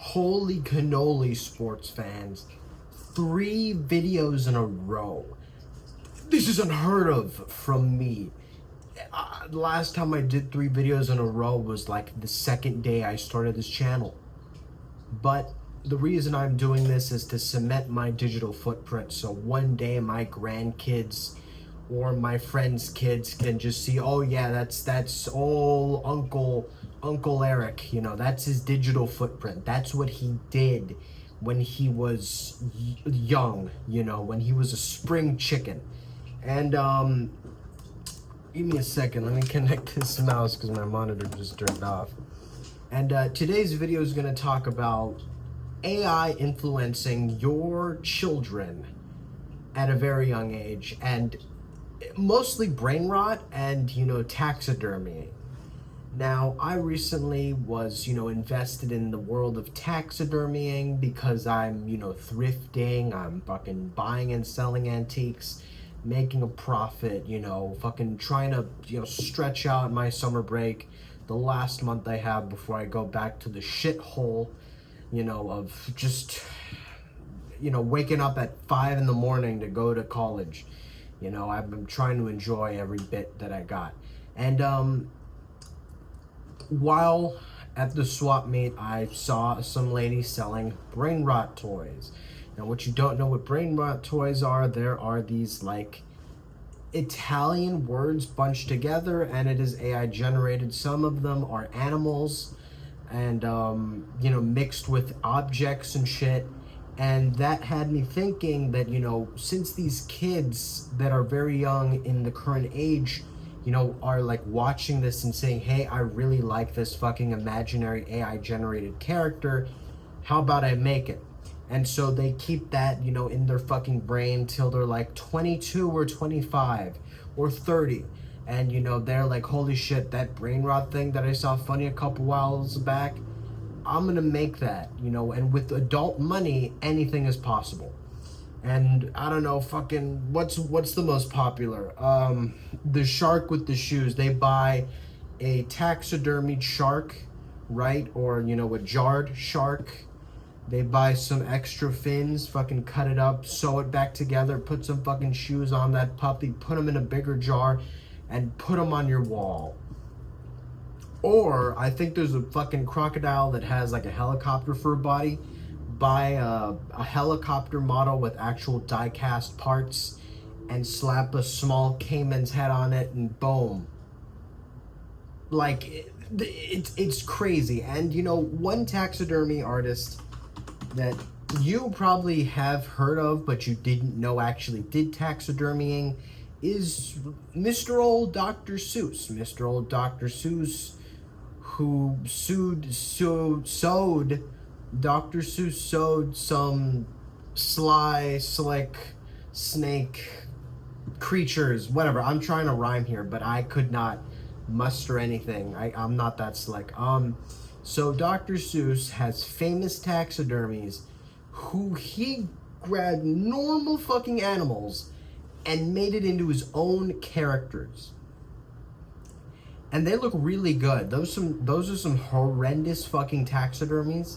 Holy cannoli, sports fans. 3 videos in a row. This is unheard of from me. Last time I did 3 videos in a row was like the second day I started this channel. But the reason I'm doing this is to cement my digital footprint, so one day my grandkids or my friends' kids can just see, oh yeah, that's old Uncle Eric, you know, that's his digital footprint. That's what he did when he was young, you know, when he was a spring chicken. And give me a second, let me connect this mouse because my monitor just turned off. And today's video is going to talk about AI influencing your children at a very young age, and mostly brain rot and, you know, taxidermy. Now, I recently was, you know, invested in the world of taxidermying because I'm, you know, thrifting, I'm fucking buying and selling antiques, making a profit, you know, fucking trying to, you know, stretch out my summer break, the last month I have before I go back to the shithole, you know, of just, you know, waking up at 5 in the morning to go to college. You know, I've been trying to enjoy every bit that I got. And while at the swap meet, I saw some lady selling brain rot toys. Now, what you don't know what brain rot toys are, there are these like Italian words bunched together, and it is AI generated. Some of them are animals and you know, mixed with objects and shit. And that had me thinking that, you know, since these kids that are very young in the current age, you know, are like watching this and saying, hey, I really like this fucking imaginary AI generated character, how about I make it? And so they keep that, you know, in their fucking brain till they're like 22 or 25 or 30. And, you know, they're like, holy shit, that brain rot thing that I saw funny a couple whiles back, I'm gonna make that, you know. And with adult money, anything is possible. And I don't know, fucking, what's the most popular? The shark with the shoes. They buy a taxidermied shark, right? Or, you know, a jarred shark. They buy some extra fins, fucking cut it up, sew it back together, put some fucking shoes on that puppy, put them in a bigger jar, and put them on your wall. Or, I think there's a fucking crocodile that has like a helicopter for a body. Buy a helicopter model with actual die-cast parts and slap a small caiman's head on it, and boom. Like, it's crazy. And, you know, one taxidermy artist that you probably have heard of, but you didn't know actually did taxidermying, is Mr. Old Dr. Seuss. Mr. Old Dr. Seuss, who Dr. Seuss sewed some sly, slick, snake creatures, whatever. I'm trying to rhyme here, but I could not muster anything. I'm not that slick. So Dr. Seuss has famous taxidermies who he grabbed normal fucking animals and made it into his own characters. And they look really good. Those are some horrendous fucking taxidermies,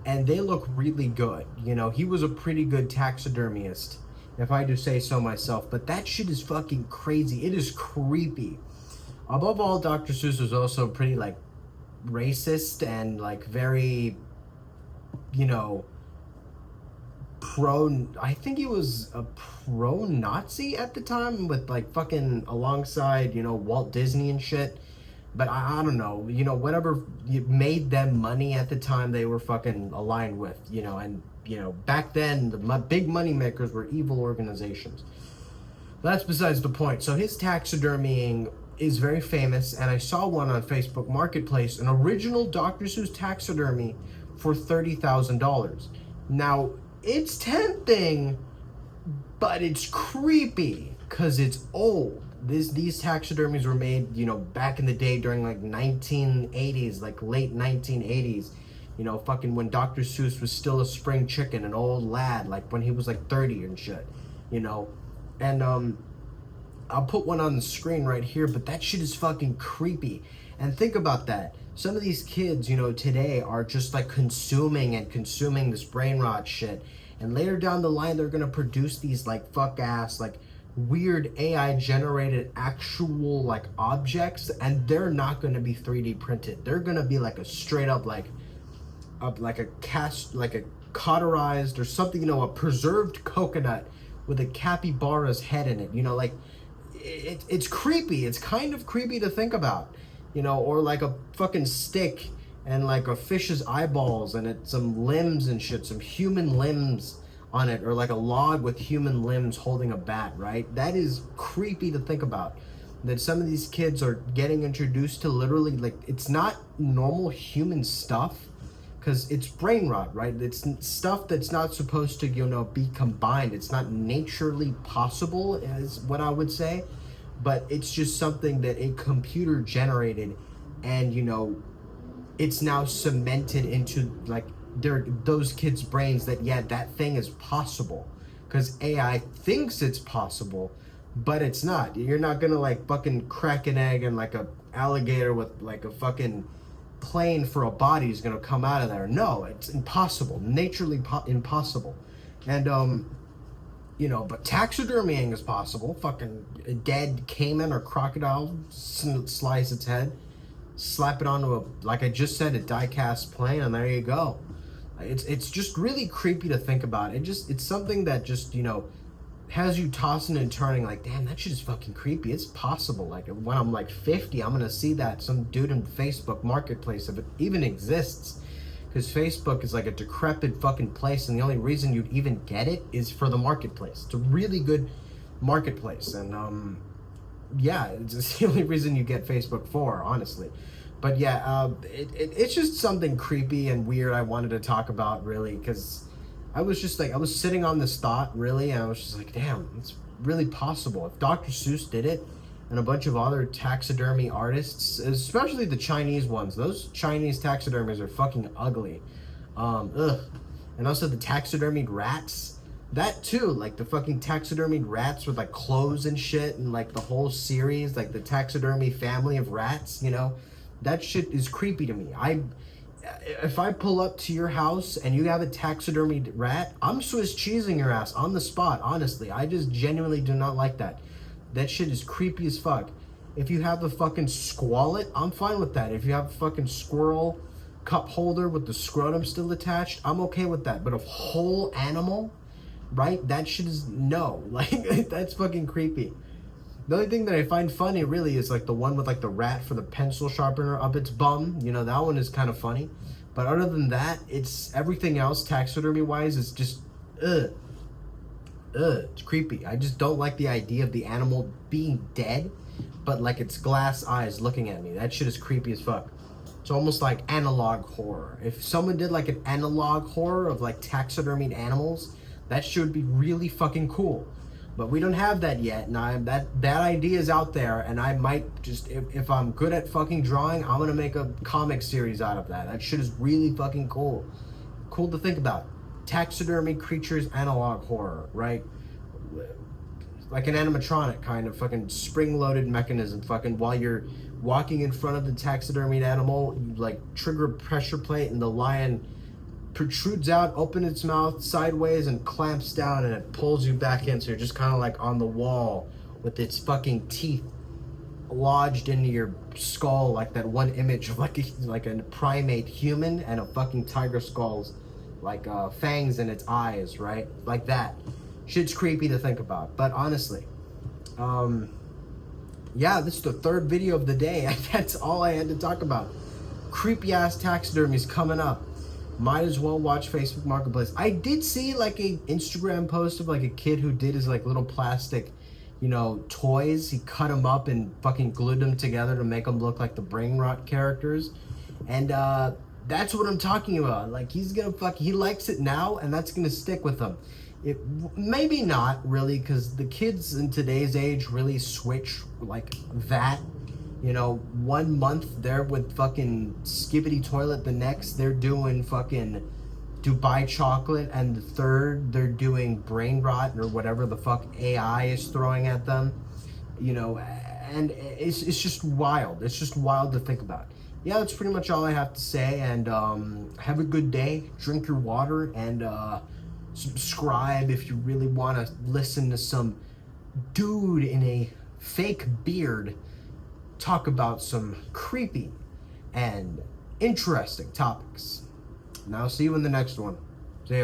and they look really good. You know, he was a pretty good taxidermist, if I do say so myself. But that shit is fucking crazy. It is creepy. Above all, Dr. Seuss was also pretty, like, racist and, like, very, you know, I think he was a pro-Nazi at the time, with, like, fucking alongside, you know, Walt Disney and shit. But I don't know, you know, whatever made them money at the time, they were fucking aligned with, you know. And, you know, back then, the big money makers were evil organizations. But that's besides the point. So his taxidermying is very famous, and I saw one on Facebook Marketplace, an original Dr. Seuss taxidermy for $30,000. Now, it's tempting, but it's creepy because it's old. These taxidermies were made, you know, back in the day during like 1980s, like late 1980s, you know, fucking when Dr. Seuss was still a spring chicken, an old lad, like when he was like 30 and shit, you know. And I'll put one on the screen right here, but that shit is fucking creepy. And think about that. some of these kids, you know, today are just like consuming this brain rot shit, and later down the line they're gonna produce these like fuck ass like weird AI generated actual like objects, and they're not gonna be 3D printed. They're gonna be like a straight up like a cast, like a cauterized or something, you know, a preserved coconut with a capybara's head in it, you know, like it's creepy. It's kind of creepy to think about, you know, or like a fucking stick and like a fish's eyeballs and it some limbs and shit, some human limbs on it, or like a log with human limbs holding a bat, right? That is creepy to think about, that some of these kids are getting introduced to literally like, it's not normal human stuff, because it's brain rot, right? It's stuff that's not supposed to, you know, be combined. It's not naturally possible, is what I would say, but it's just something that a computer generated, and you know, it's now cemented into like those kids' brains that yeah, that thing is possible, because AI thinks it's possible, but it's not. You're not gonna like fucking crack an egg and like a alligator with like a fucking plane for a body is gonna come out of there. No, it's impossible, naturally impossible. And you know, but taxidermying is possible. Fucking a dead caiman or crocodile, slice its head, slap it onto a, like I just said, a die-cast plane, and there you go. It's just really creepy to think about. It's something that just, you know, has you tossing and turning like, damn, that shit is fucking creepy. It's possible. Like when I'm like 50, I'm gonna see that some dude in Facebook Marketplace, if it even exists, because Facebook is like a decrepit fucking place, and the only reason you'd even get it is for the marketplace. It's a really good marketplace, and yeah, it's the only reason you get Facebook for, honestly. But yeah, it's just something creepy and weird I wanted to talk about, really, because I was just like, I was sitting on this thought, really, and I was just like, damn, it's really possible. If Dr. Seuss did it, and a bunch of other taxidermy artists, especially the Chinese ones, those Chinese taxidermies are fucking ugly. Ugh. And also the taxidermied rats, that too, like the fucking taxidermied rats with like clothes and shit, and like the whole series, like the taxidermy family of rats, you know, that shit is creepy to me. If I pull up to your house and you have a taxidermied rat, I'm Swiss cheesing your ass on the spot, honestly. I just genuinely do not like that. That shit is creepy as fuck. If you have a fucking squalet, I'm fine with that. If you have a fucking squirrel cup holder with the scrotum still attached, I'm okay with that. But a whole animal, right? That shit is no. Like, that's fucking creepy. The only thing that I find funny really is like the one with like the rat for the pencil sharpener up its bum. You know, that one is kind of funny. But other than that, it's everything else taxidermy wise is just it's creepy. I just don't like the idea of the animal being dead, but like its glass eyes looking at me. That shit is creepy as fuck. It's almost like analog horror. If someone did like an analog horror of like taxidermied animals, that shit would be really fucking cool. But we don't have that yet, and that idea is out there, and I might just, if I'm good at fucking drawing, I'm gonna make a comic series out of that. That shit is really fucking cool. Cool to think about. Taxidermy creatures analog horror, right? Like an animatronic kind of fucking spring-loaded mechanism, fucking while you're walking in front of the taxidermied animal, you like trigger a pressure plate and the lion protrudes out, opens its mouth sideways and clamps down, and it pulls you back in, so you're just kind of like on the wall with its fucking teeth lodged into your skull, like that one image of like a primate human and a fucking tiger skull's like fangs in its eyes, right? Like that. Shit's creepy to think about. But honestly, yeah, this is the third video of the day. That's all I had to talk about. Creepy ass taxidermies coming up. Might as well watch Facebook Marketplace. I did see like a Instagram post of like a kid who did his like little plastic, you know, toys. He cut them up and fucking glued them together to make them look like the brainrot characters. And that's what I'm talking about. Like he likes it now, and that's gonna stick with him. It maybe not really, because the kids in today's age really switch like that. You know, 1 month they're with fucking Skibbity Toilet, the next they're doing fucking Dubai Chocolate, and the third they're doing brain rot or whatever the fuck AI is throwing at them. You know, and it's just wild. It's just wild to think about. yeah, that's pretty much all I have to say. And have a good day. Drink your water and subscribe if you really want to listen to some dude in a fake beard talk about some creepy and interesting topics. And I'll see you in the next one. See ya.